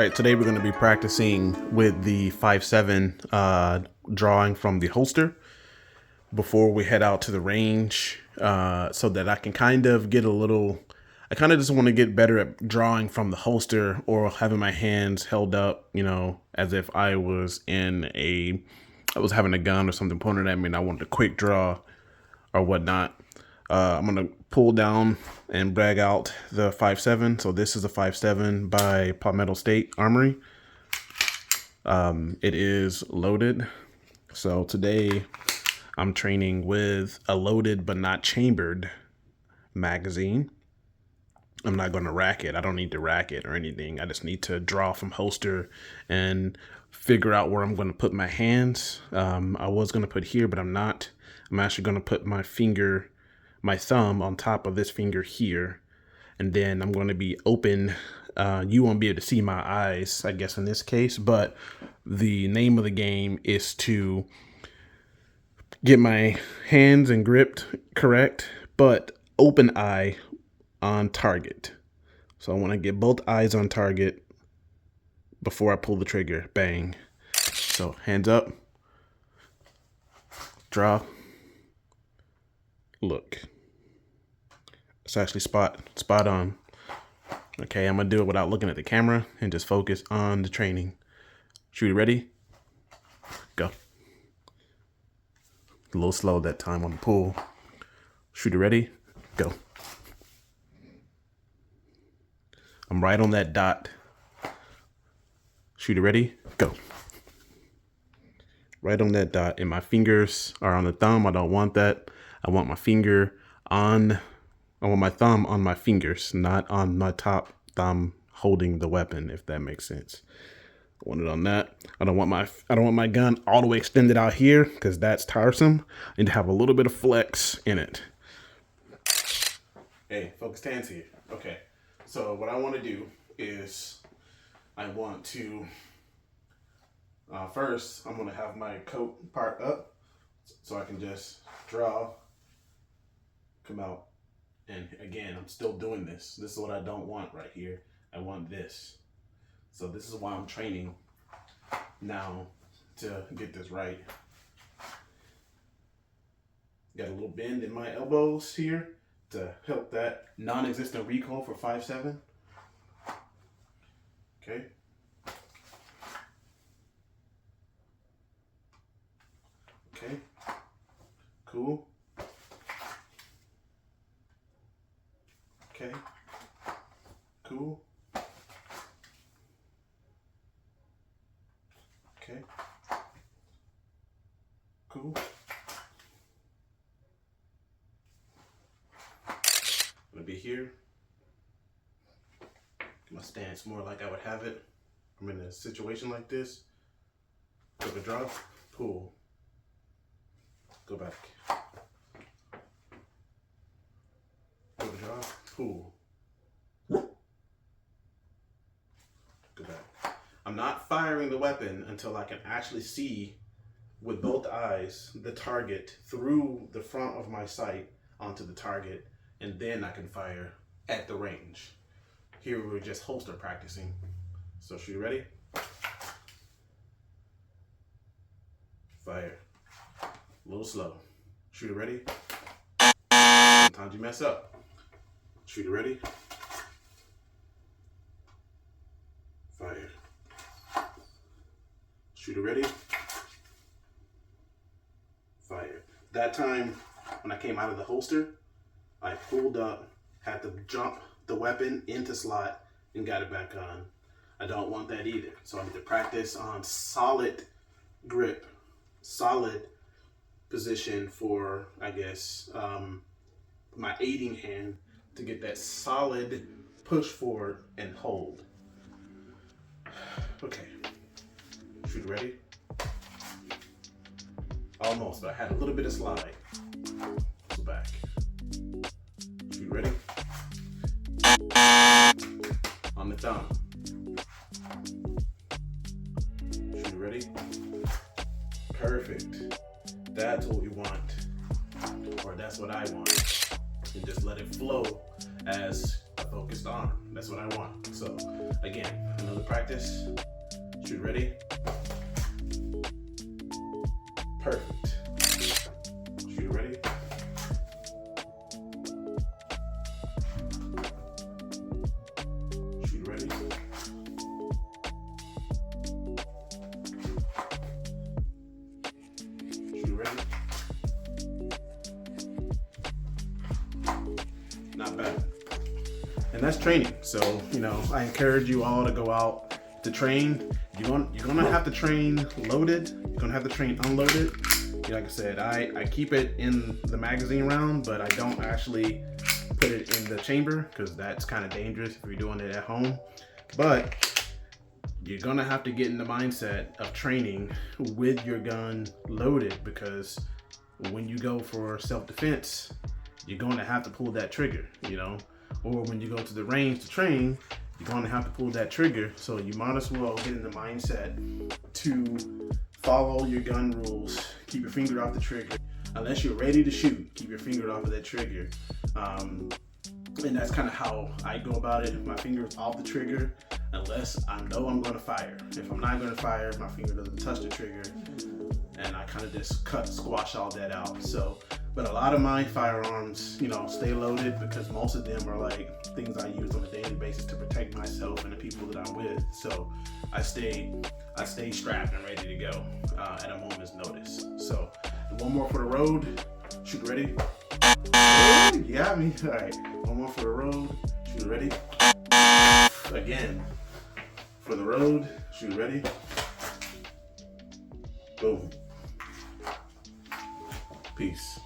Right, today we're going to be practicing with the 5.7 drawing from the holster before we head out to the range, so that I can kind of get a little, I kind of just want to get better at drawing from the holster or having my hands held up, you know, as if I was having a gun or something pointed at me and I wanted a quick draw or whatnot. I'm going to pull down and brag out the 5.7. So this is a 5.7 by Palmetto State Armory. It is loaded. So today I'm training with a loaded but not chambered magazine. I'm not going to rack it. I don't need to rack it or anything. I just need to draw from holster and figure out where I'm going to put my hands. I was going to put here, but I'm not. I'm actually going to put my thumb on top of this finger here, and then I'm going to be open. You won't be able to see my eyes, I guess, in this case, but the name of the game is to get my hands and gripped correct, but open eye on target. So I want to get both eyes on target before I pull the trigger. Bang. So hands up, draw, look. It's actually spot on. Okay, I'm gonna do it without looking at the camera and just focus on the training. Shoot, ready? Go. A little slow that time on the pull. Shoot, ready? Go. I'm right on that dot. Shoot, ready? Go. Right on that dot, and my fingers are on the thumb. I don't want that. I want my thumb on my fingers, not on my top thumb holding the weapon, if that makes sense. I want it on that. I don't want my gun all the way extended out here because that's tiresome. I need to have a little bit of flex in it. Hey, focus hands here. Okay. So what I want to do is I want to first I'm going to have my coat part up so I can just draw, come out. And again, I'm still doing this. This is what I don't want right here. I want this. So this is why I'm training now to get this right. Got a little bend in my elbows here to help that non-existent recoil for 5.7. Okay. Okay. Cool. Okay. Cool. Okay. Cool. I'm gonna be here. Get my stance more like I would have it. I'm in a situation like this. Go to drop, pull. Go back. Go to drop, pull. Go back. I'm not firing the weapon until I can actually see with both eyes the target through the front of my sight onto the target, and then I can fire at the range. Here we're just holster practicing. So shoot, ready? Fire. A little slow. Shoot it, ready? Sometimes you mess up. Shoot it, ready? Fire. Shoot it, ready? Fire. That time, when I came out of the holster, I pulled up, had to jump the weapon into slot, and got it back on. I don't want that either. So I need to practice on solid grip, solid position for, I guess, my aiding hand to get that solid push forward and hold. Okay. Shoot, ready? Almost, but I had a little bit of slide. Go back. Shoot, ready? On the thumb. Shoot, ready? Perfect. That's what we want. Or that's what I want. And just let it flow as a focused arm. That's what I want. So again, another practice. Shoot ready. Perfect. Shoot ready. Shoot ready. Shoot ready. Not bad. And that's training. So, you know, I encourage you all to go out to train. You're gonna have to train loaded. You're gonna have to train unloaded. Like I said, I keep it in the magazine round, but I don't actually put it in the chamber because that's kind of dangerous if you're doing it at home. But you're gonna have to get in the mindset of training with your gun loaded, because when you go for self-defense, you're gonna have to pull that trigger, you know, or when you go to the range to train, you're gonna have to pull that trigger. So you might as well get in the mindset to follow your gun rules. Keep your finger off the trigger. Unless you're ready to shoot, keep your finger off of that trigger. And that's kind of how I go about it. My finger is off the trigger unless I know I'm gonna fire. If I'm not gonna fire, my finger doesn't touch the trigger, and I kind of just squash all that out. So, but a lot of my firearms, you know, stay loaded because most of them are like things I use on a daily basis to protect myself and the people that I'm with. So I stay strapped and ready to go at a moment's notice. So one more for the road. Shoot ready. You got me. All right, one more for the road. Shoot ready. Again, for the road. Shoot ready. Boom. Peace.